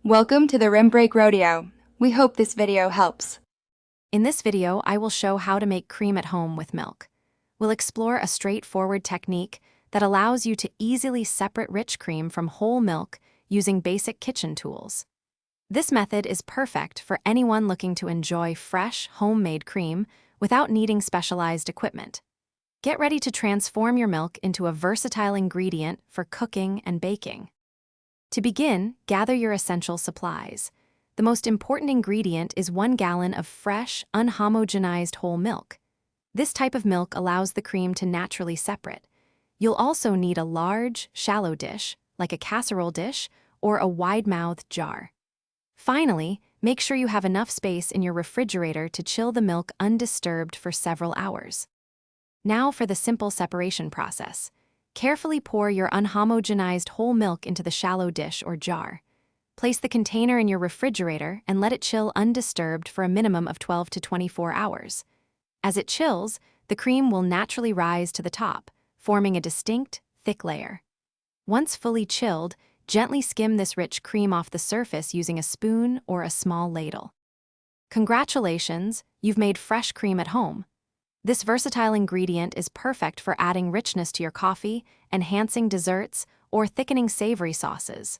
Welcome to the Rim Break Rodeo. We hope this video helps. In this video, I will show how to make cream at home with milk. We'll explore a straightforward technique that allows you to easily separate rich cream from whole milk using basic kitchen tools. This method is perfect for anyone looking to enjoy fresh, homemade cream without needing specialized equipment. Get ready to transform your milk into a versatile ingredient for cooking and baking. To begin, gather your essential supplies. The most important ingredient is 1 gallon of fresh, unhomogenized whole milk. This type of milk allows the cream to naturally separate. You'll also need a large, shallow dish, like a casserole dish, or a wide-mouthed jar. Finally, make sure you have enough space in your refrigerator to chill the milk undisturbed for several hours. Now for the simple separation process. Carefully pour your unhomogenized whole milk into the shallow dish or jar. Place the container in your refrigerator and let it chill undisturbed for a minimum of 12 to 24 hours. As it chills, the cream will naturally rise to the top, forming a distinct, thick layer. Once fully chilled, gently skim this rich cream off the surface using a spoon or a small ladle. Congratulations, you've made fresh cream at home. This versatile ingredient is perfect for adding richness to your coffee, enhancing desserts, or thickening savory sauces.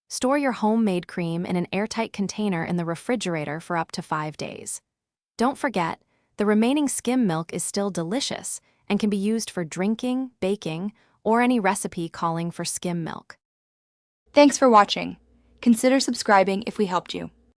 Store your homemade cream in an airtight container in the refrigerator for up to 5 days. Don't forget, the remaining skim milk is still delicious and can be used for drinking, baking, or any recipe calling for skim milk. Thanks for watching. Consider subscribing if we helped you.